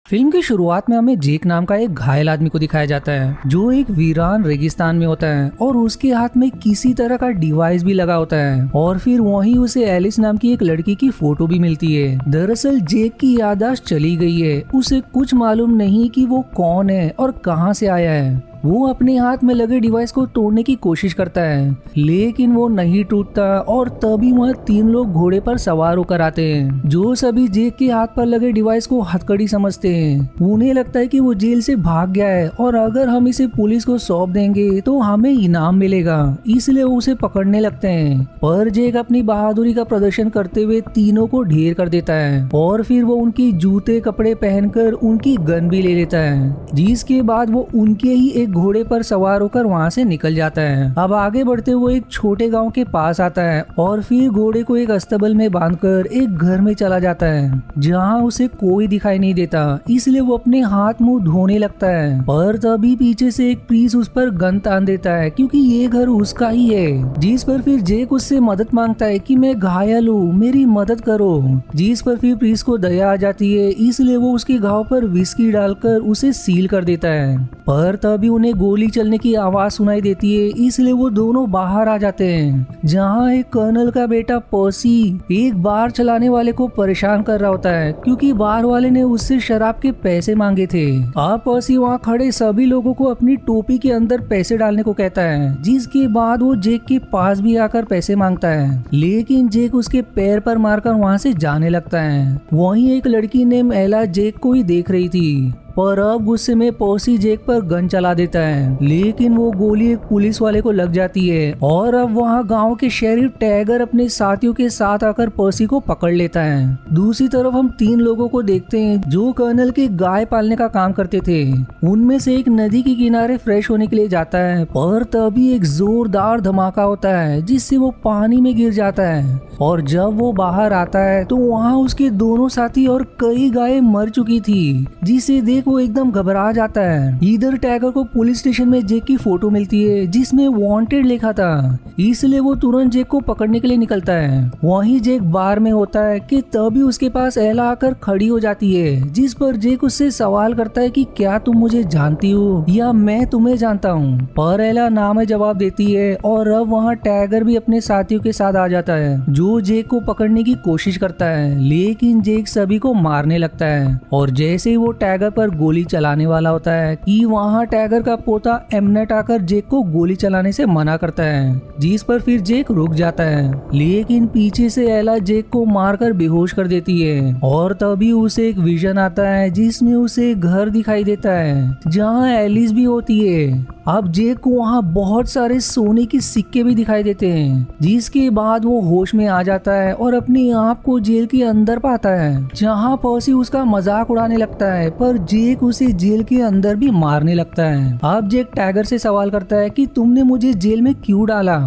Film की शुरुआत में हमें जेक नाम का एक घायल आदमी को दिखाया जाता है जो एक वीरान रेगिस्तान में होता है और उसके हाथ में किसी तरह का डिवाइस भी लगा होता है और फिर वहीं उसे एलिस नाम की एक लड़की की फोटो भी मिलती है। दरअसल जेक की याददाश्त चली गई है, उसे कुछ मालूम नहीं कि वो कौन है और कहां से आया है। वो अपने हाथ में लगे डिवाइस को तोड़ने की कोशिश करता है लेकिन वो नहीं टूटता और तभी वहाँ 3 लोग घोड़े पर सवार होकर आते हैं जो सभी जेक के हाथ पर लगे डिवाइस को हथकड़ी समझते हैं। उन्हें लगता है कि वो जेल से भाग गया है और अगर हम इसे पुलिस को सौंप देंगे तो हमें इनाम मिलेगा, इसलिए वो उसे पकड़ने लगते हैं। पर जेक अपनी बहादुरी का प्रदर्शन करते हुए तीनों को ढेर कर देता है और फिर वो उनकी जूते कपड़े पहनकर उनकी गन भी ले लेता है, जिसके बाद वो उनके ही एक घोड़े पर सवार होकर वहाँ से निकल जाता है। अब आगे बढ़ते हुए एक छोटे गांव के पास आता है और फिर घोड़े को एक अस्तबल में बांधकर एक घर में चला जाता है जहाँ उसे कोई दिखाई नहीं देता, इसलिए वो अपने हाथ मुंह धोने लगता है। पर तभी पीछे से एक प्रीस उस पर गन तान देता है क्योंकि ये घर उसका ही है, जिस पर फिर जेक उससे मदद मांगता है कि मैं घायल हूँ, मेरी मदद करो। जिस पर फिर प्रीस को दया आ जाती है, इसलिए वो उसके घाव पर विस्की डालकर उसे सील कर देता है। पर तभी उन्हें गोली चलने की आवाज सुनाई देती है, इसलिए वो दोनों बाहर आ जाते हैं जहाँ एक कर्नल का बेटा पर्सी एक बार चलाने वाले को परेशान कर रहा होता है क्योंकि बार वाले ने उससे शराब के पैसे मांगे थे। अब पर्सी वहाँ खड़े सभी लोगों को अपनी टोपी के अंदर पैसे डालने को कहता है, जिसके बाद वो जेक के पास भी आकर पैसे मांगता है लेकिन जेक उसके पैर पर मारकर वहाँ से जाने लगता है। वहीं एक लड़की नेम एला जेक को ही देख रही थी, पर अब गुस्से में पर्सी जेक पर गन चला देता है लेकिन वो गोली एक पुलिस वाले को लग जाती है और अब वहाँ गांव के शेरिफ टैगर अपने साथियों के साथ आकर पर्सी को पकड़ लेता है। दूसरी तरफ हम 3 लोगों को देखते हैं जो कर्नल के गाय पालने का काम करते थे। उनमें से एक नदी के किनारे फ्रेश होने के लिए जाता है पर तभी एक जोरदार धमाका होता है जिससे वो पानी में गिर जाता है और जब वो बाहर आता है तो वहाँ उसके दोनों साथी और कई गायें मर चुकी थी, जिसे देख वो एकदम घबरा जाता है। इधर टैगर को पुलिस स्टेशन में जेक की फोटो मिलती है जिसमें वांटेड लिखा था, इसलिए वो तुरंत जेक को पकड़ने के लिए निकलता है। वहीं जेक बार में होता है कि तभी उसके पास एला आकर खड़ी हो जाती है, जिस पर जेक उससे सवाल करता है कि क्या तुम मुझे जानती हो या मैं तुम्हें जानता हूँ। पर एला ना में जवाब देती है और अब वहाँ टैगर भी अपने साथियों के साथ आ जाता है जो जेक को पकड़ने की कोशिश करता है लेकिन जेक सभी को मारने लगता है और जैसे ही वो टैगर पर गोली चलाने वाला होता है कि वहाँ टैगर का पोता एमनेट आकर जेक को गोली चलाने से मना करता है, जिस पर फिर जेक रुक जाता है लेकिन पीछे से एला जेक को मारकर बेहोश कर देती है और तभी उसे एक विजन आता है जिसमें उसे घर दिखाई देता है जहाँ एलिस भी होती है। अब जेक को वहाँ बहुत सारे सोने के सिक्के भी दिखाई देते हैं, जिसके बाद वो होश में आ जाता है और अपने आप को जेल के अंदर पाता है जहाँ पर्सी उसका मजाक उड़ाने लगता है पर जेक उसे जेल के अंदर भी मारने लगता है। अब जेक टैगर से सवाल करता है कि तुमने मुझे जेल में क्यों डाला,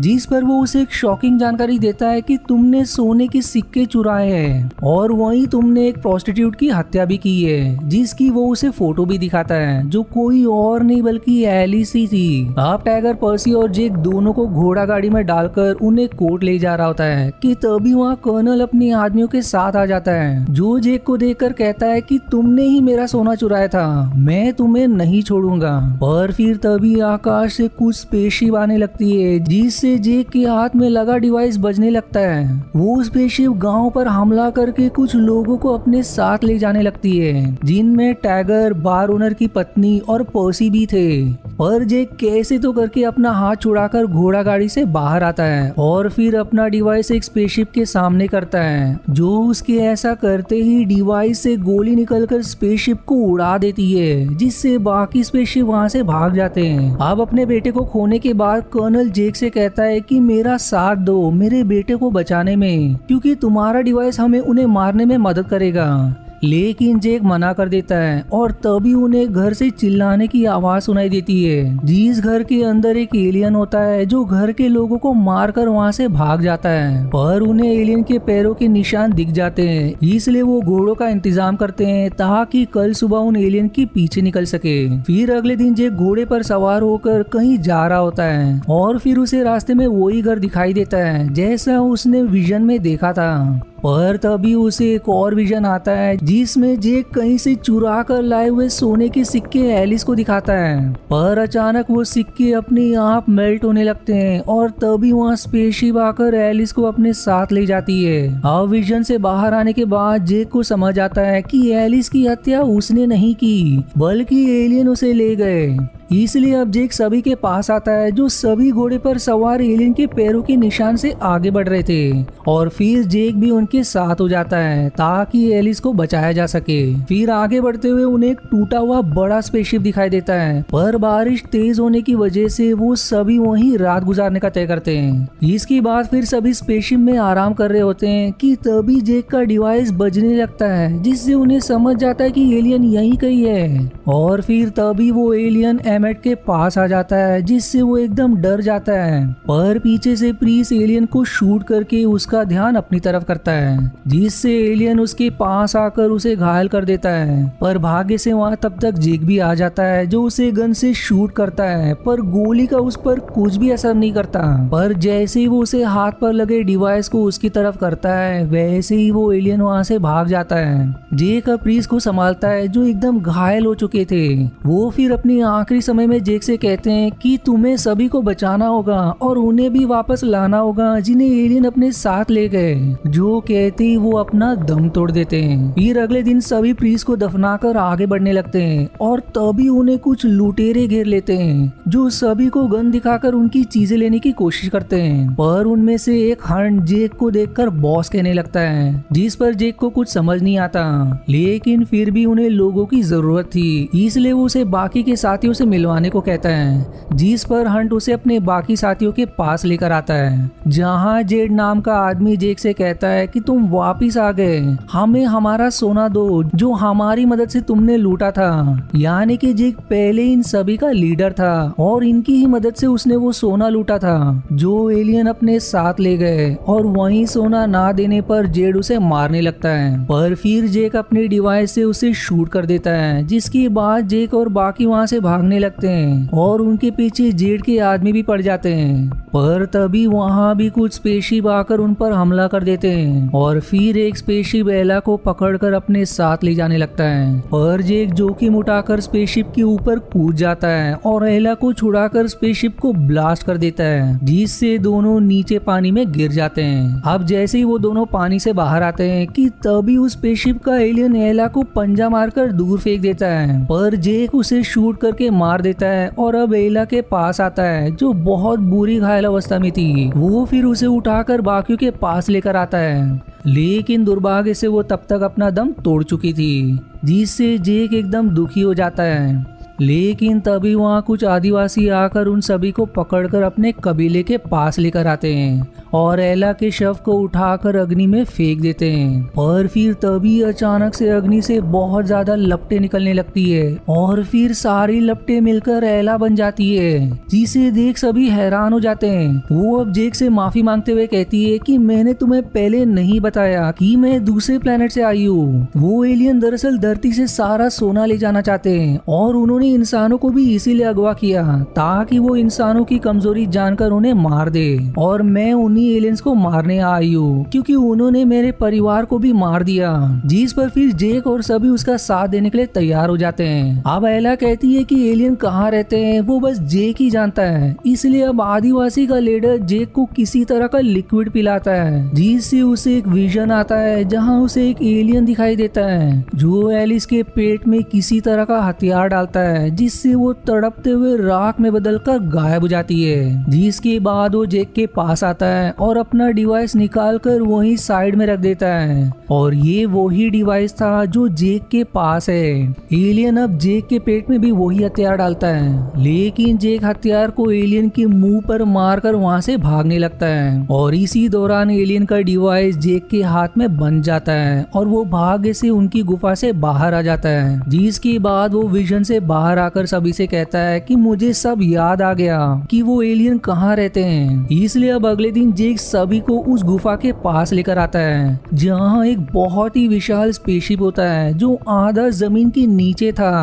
जिस पर वो उसे एक शॉकिंग जानकारी देता है कि तुमने सोने के सिक्के चुराए हैं और वहीं तुमने एक प्रोस्टिट्यूट की हत्या भी की है, जिसकी वो उसे फोटो भी दिखाता है जो कोई और नहीं बल्कि एलिस ही थी। अब टैगर पर्सी और जेक दोनों को घोड़ा गाड़ी में डालकर उन्हें कोर्ट ले जा रहा होता है कि तभी वहाँ कर्नल अपने आदमियों के साथ आ जाता है जो जेक को देखकर कहता है कि तुमने ही मेरा सोना चुराया था, मैं तुम्हें नहीं छोड़ूंगा। पर फिर तभी आकाश से कुछ स्पेसशिप आने लगती है जिस से जेक के हाथ में लगा डिवाइस बजने लगता है। वो स्पेसशिप गांव पर हमला करके कुछ लोगों को अपने साथ ले जाने लगती है जिनमें टैगर, बार ओनर की पत्नी और पर्सी भी थे। पर जेक कैसे तो करके अपना हाथ छुड़ाकर घोड़ा गाड़ी से बाहर आता है और फिर अपना डिवाइस एक स्पेसशिप के सामने करता है जो उसके ऐसा करते ही डिवाइस से गोली निकलकर स्पेसशिप को उड़ा देती है, जिससे बाकी स्पेसशिप वहां से भाग जाते हैं। अब अपने बेटे को खोने के बाद कर्नल जेक से कहता है कि मेरा साथ दो मेरे बेटे को बचाने में, क्योंकि तुम्हारा डिवाइस हमें उन्हें मारने में मदद करेगा। लेकिन जेक मना कर देता है और तभी उन्हें घर से चिल्लाने की आवाज सुनाई देती है, जिस घर के अंदर एक एलियन होता है जो घर के लोगों को मारकर वहां से भाग जाता है। पर उन्हें एलियन के पैरों के निशान दिख जाते हैं, इसलिए वो घोड़ों का इंतजाम करते हैं ताकि कल सुबह उन एलियन के पीछे निकल सके। फिर अगले दिन जेक घोड़े पर सवार होकर कहीं जा रहा होता है और फिर उसे रास्ते में वही घर दिखाई देता है जैसा उसने विजन में देखा था। पर तभी उसे एक और विजन आता है जिसमें जेक कहीं से चुरा कर लाए हुए सोने के सिक्के एलिस को दिखाता है। पर अचानक वो सिक्के अपने आप मेल्ट होने लगते हैं और तभी वहाँ स्पेसशिप आकर एलिस को अपने साथ ले जाती है। अब विजन से बाहर आने के बाद जेक को समझ आता है कि एलिस की हत्या उसने नहीं की बल्कि एलियन उसे ले गए। इसलिए अब जेक सभी के पास आता है जो सभी घोड़े पर सवार एलियन के पैरों के निशान से आगे बढ़ रहे थे और फिर जेक भी उनके साथ हो जाता है ताकि एलिस को बचाया जा सके। फिर आगे बढ़ते हुए उन्हें एक टूटा हुआ बड़ा स्पेसशिप दिखाई देता है पर बारिश तेज होने की वजह से वो सभी वहीं रात गुजारने का तय करते हैं। इसके बाद फिर सभी स्पेसशिप में आराम कर रहे होते हैं कि तभी जेक का डिवाइस बजने लगता है जिससे उन्हें समझ जाता है कि एलियन यहीं कहीं है और फिर तभी वो एलियन एमेट के पास आ जाता है जिससे वो एकदम डर जाता है। पर पीछे से प्रीस एलियन को शूट करके उसका ध्यान अपनी तरफ करता है जिससे एलियन उसके पास आकर उसे घायल कर देता है। पर भाग्य से वहाँ तब तक जेक भी आ जाता है जो उसे गन से शूट करता है पर गोली का उस पर कुछ भी असर नहीं करता। पर जैसे ही वो उसे हाथ पर लगे डिवाइस को उसकी तरफ करता है वैसे ही वो एलियन वहाँ से भाग जाता है। जेक प्रीस को संभालता है जो एकदम घायल हो चुके थे। वो फिर अपनी आखिरी समय में जेक से कहते हैं कि तुम्हें सभी को बचाना होगा और उन्हें भी वापस लाना होगा जिन्हें एलियन अपने साथ ले गए। जो कहते ही वो अपना दम तोड़ देते हैं। फिर अगले दिन सभी प्रीस को दफनाकर आगे बढ़ने लगते हैं और तभी उन्हें कुछ लुटेरे घेर लेते हैं जो सभी को गन दिखाकर उनकी चीजें लेने की कोशिश करते हैं। पर उनमें से एक हंट जेक को देखकर बॉस कहने लगता है जिस पर जेक को कुछ समझ नहीं आता लेकिन फिर भी उन्हें लोगों की जरूरत थी इसलिए वो उसे बाकी के साथियों से मिलवाने को कहता है। जिस पर हंट उसे अपने बाकी साथियों के पास लेकर आता है जहां जेड नाम का आदमी जेक से कहता है कि तुम वापिस आ गए, हमें हमारा सोना दो जो हमारी मदद से तुमने लूटा था। यानी कि जेक पहले इन सभी का लीडर था और इनकी ही मदद से उसने वो सोना लूटा था जो एलियन अपने साथ ले गए और वही सोना ना देने पर जेड उसे मारने लगता है। पर फिर जेक अपने डिवाइस से उसे शूट कर देता है जिसके बाद जेक और बाकी वहां से भागने लगते हैं और उनके पीछे जेड के आदमी भी पड़ जाते हैं। पर तभी वहां भी कुछ स्पेसशिप आकर उन पर हमला कर देते हैं और फिर एक स्पेसशिप एला को पकड़कर अपने साथ ले जाने लगता है। पर जेक जोखिम उठाकर स्पेसशिप के ऊपर कूद जाता है और एला को छुड़ाकर स्पेसशिप को ब्लास्ट कर देता है जिससे दोनों नीचे पानी में गिर जाते हैं। अब जैसे ही वो दोनों पानी से बाहर आते हैं कि तभी उस स्पेसशिप का एलियन एला को पंजा मारकर दूर फेंक देता है पर जेक उसे शूट करके मार देता है और अब एला के पास आता है जो बहुत बुरी घायल अवस्था में थी। वो फिर उसे उठाकर बाकियों के पास लेकर आता है लेकिन दुर्भाग्य से वो तब तक अपना दम तोड़ चुकी थी जिससे जेक एकदम दुखी हो जाता है। लेकिन तभी वहाँ कुछ आदिवासी आकर उन सभी को पकड़कर अपने कबीले के पास लेकर आते हैं और एला के शव को उठाकर अग्नि में फेंक देते हैं। पर फिर तभी अचानक से अग्नि से बहुत ज्यादा लपटें निकलने लगती है और फिर सारी लपटें मिलकर एला बन जाती है जिसे देख सभी हैरान हो जाते हैं। वो अब जेक से माफी मांगते हुए कहती है कि मैंने तुम्हें पहले नहीं बताया कि मैं दूसरे प्लेनेट से आई हूँ। वो एलियन दरअसल धरती से सारा सोना ले जाना चाहते हैं और उन्होंने इंसानों को भी इसीलिए अगवा किया ताकि वो इंसानों की कमजोरी जानकर उन्हें मार दे और मैं उन्हीं एलियंस को मारने आई हूँ क्योंकि उन्होंने मेरे परिवार को भी मार दिया। जिस पर फिर जेक और सभी उसका साथ देने के लिए तैयार हो जाते हैं। अब एला कहती है कि एलियन कहाँ रहते हैं वो बस जेक ही जानता है, इसलिए अब आदिवासी का लीडर जेक को किसी तरह का लिक्विड पिलाता है जिससे उसे एक विजन आता है जहाँ उसे एक एलियन दिखाई देता है जो एलिस के पेट में किसी तरह का हथियार डालता है जिससे वो तड़पते हुए राख में बदलकर गायब हो जाती है। जिसके बाद वो जेक के पास आता है और अपना डिवाइस निकालकर वहीं साइड में रख देता है और ये वही डिवाइस था जो जेक के पास है। एलियन अब जेक के पेट में भी वही हथियार डालता है लेकिन जेक हथियार को एलियन के मुंह पर मारकर वहां से भागने लगता है और इसी दौरान एलियन का डिवाइस जेक के हाथ में बन जाता है और वो भाग्य से उनकी गुफा से बाहर आ जाता है। जिसके बाद वो विजन से बाहर आकर सभी से कहता है कि मुझे सब याद आ गया कि वो एलियन कहाँ रहते हैं। इसलिए अब अगले दिन जेक सभी को उस गुफा के पास लेकर आता है जहाँ एक बहुत ही विशाल स्पेसशिप होता है जो आधा जमीन के नीचे था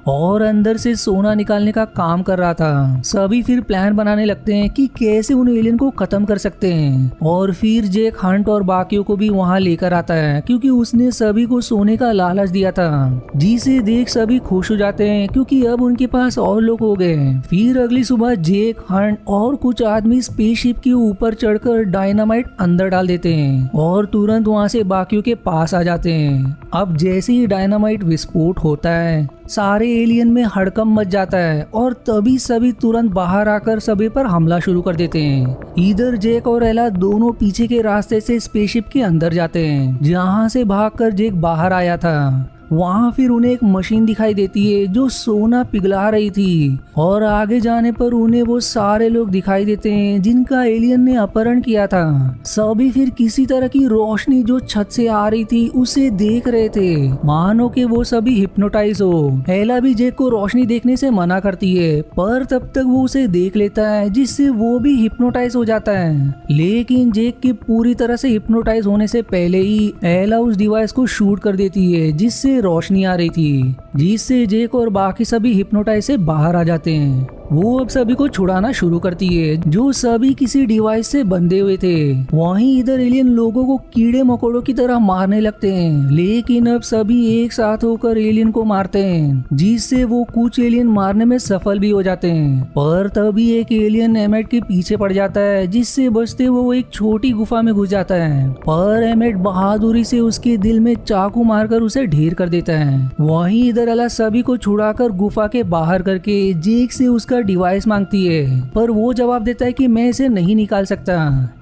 और अंदर से सोना निकालने का काम कर रहा था। सभी फिर प्लान बनाने लगते हैं कि कैसे उन एलियन को खत्म कर सकते हैं। और फिर जेक हंट और बाकियों को भी वहाँ लेकर आता है क्योंकि उसने सभी को सोने का लालच दिया था, जिसे देख सभी खुश हो जाते हैं क्योंकि अब उनके पास और लोग हो गए। फिर अगली सुबह जेक हंट और कुछ आदमी स्पेसशिप के ऊपर चढ़कर डायनामाइट अंदर डाल देते हैं और तुरंत वहाँ से बाकियों के पास आ जाते हैं। अब जैसे ही डायनामाइट विस्फोट होता है सारे एलियन में हड़कंप मच जाता है और तभी सभी तुरंत बाहर आकर सभी पर हमला शुरू कर देते हैं। इधर जेक और एला दोनों पीछे के रास्ते से स्पेसशिप के अंदर जाते हैं जहाँ से भागकर जेक बाहर आया था। वहाँ फिर उन्हें एक मशीन दिखाई देती है जो सोना पिघला रही थी और आगे जाने पर उन्हें वो सारे लोग दिखाई देते हैं जिनका एलियन ने अपहरण किया था। सभी फिर किसी तरह की रोशनी जो छत से आ रही थी उसे देख रहे थे, मानो कि वो सभी हिप्नोटाइज हो। एला भी जेक को रोशनी देखने से मना करती है पर तब तक वो उसे देख लेता है जिससे वो भी हिप्नोटाइज हो जाता है। लेकिन जेक के पूरी तरह से हिप्नोटाइज होने से पहले ही एला उस डिवाइस को शूट कर देती है जिससे रोशनी आ रही थी, जिससे जेक और बाकी सभी हिप्नोटाइज से बाहर आ जाते हैं। वो अब सभी को छुड़ाना शुरू करती है जो सभी किसी डिवाइस से बंधे हुए थे। वहीं इधर एलियन लोगों को कीड़े मकोड़ों की तरह मारने लगते हैं, लेकिन अब सभी एक साथ होकर एलियन को मारते हैं जिससे वो कुछ एलियन मारने में सफल भी हो जाते हैं। पर तभी एक एलियन एमेट के पीछे पड़ जाता है जिससे बचते वो एक छोटी गुफा में घुस जाता है, पर एमेट बहादुरी से उसके दिल में चाकू मारकर उसे ढेर कर देता है। वहीं इधर एला सभी को छुड़ाकर गुफा के बाहर करके जेक से उसका डिवाइस मांगती है, पर वो जवाब देता है कि मैं इसे नहीं निकाल सकता,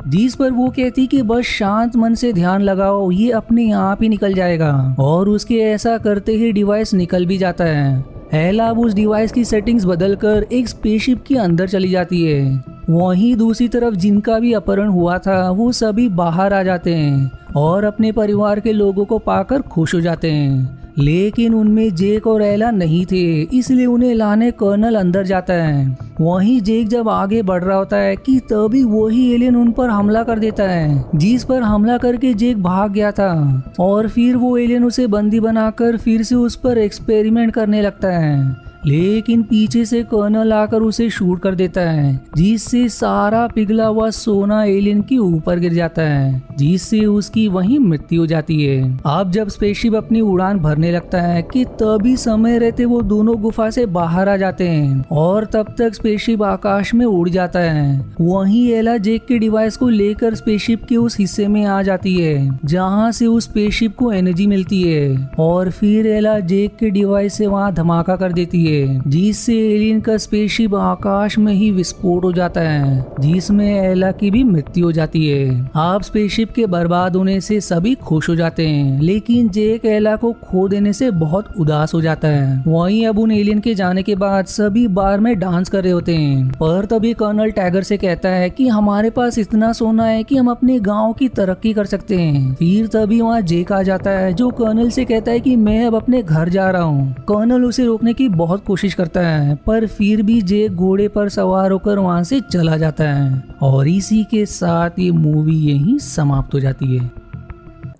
जिस पर वो कहती कि बस शांत मन से ध्यान लगाओ, ये अपने आप ही निकल जाएगा। और उसके ऐसा करते ही डिवाइस निकल भी जाता है। एला उस डिवाइस की सेटिंग्स बदलकर एक स्पेसशिप के अंदर चली जाती है। वहीं दूसरी तरफ जिनका भी अपहरण हुआ था वो सभी बाहर आ जाते हैं और अपने परिवार के लोगों को पाकर खुश हो जाते हैं। लेकिन उनमें जेक और एला नहीं थे, इसलिए उन्हें लाने कर्नल अंदर जाता है। वहीं जेक जब आगे बढ़ रहा होता है कि तभी वही एलियन उन पर हमला कर देता है, जिस पर हमला करके जेक भाग गया था। और फिर वो एलियन उसे बंदी बनाकर फिर से उस पर एक्सपेरिमेंट करने लगता है। लेकिन पीछे से कर्नल आकर उसे शूट कर देता है, जिससे सारा पिघला हुआ सोना एलियन के ऊपर गिर जाता है, जिससे उसकी वहीं मृत्यु हो जाती है। अब जब स्पेसशिप अपनी उड़ान भरने लगता है कि तभी समय रहते वो दोनों गुफा से बाहर आ जाते हैं और तब तक स्पेसशिप आकाश में उड़ जाता है। वहीं एला जेक के डिवाइस को लेकर स्पेसशिप के उस हिस्से में आ जाती है जहाँ से उस स्पेसशिप को एनर्जी मिलती है और फिर एला जेक के डिवाइस से वहाँ धमाका कर देती है, जिससे एलियन का स्पेसशिप आकाश में ही विस्फोट हो जाता है, जिसमें एला की भी मृत्यु हो जाती है। अब स्पेसशिप के बर्बाद होने से सभी खुश हो जाते हैं, लेकिन जेक एला को खो देने से बहुत उदास हो जाता है। वहीं अब उन एलियन के जाने के बाद सभी बार में डांस कर रहे होते हैं, पर तभी कर्नल टैगर से कहता है कि हमारे पास इतना सोना है कि हम अपने गाँव की तरक्की कर सकते हैं। फिर तभी वहाँ जेक आ जाता है जो कर्नल से कहता है कि मैं अब अपने घर जा रहा हूँ। कर्नल उसे रोकने की बहुत कोशिश करता है, पर फिर भी जेक घोड़े पर सवार होकर वहां से चला जाता है। और इसी के साथ ये मूवी यहीं समाप्त हो जाती है।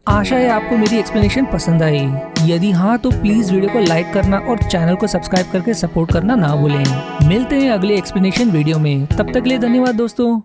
आशा है आपको मेरी एक्सप्लेनेशन पसंद आई। यदि हाँ तो प्लीज वीडियो को लाइक करना और चैनल को सब्सक्राइब करके सपोर्ट करना ना भूलें। मिलते हैं अगले एक्सप्लेनेशन वीडियो में, तब तक के लिए धन्यवाद दोस्तों।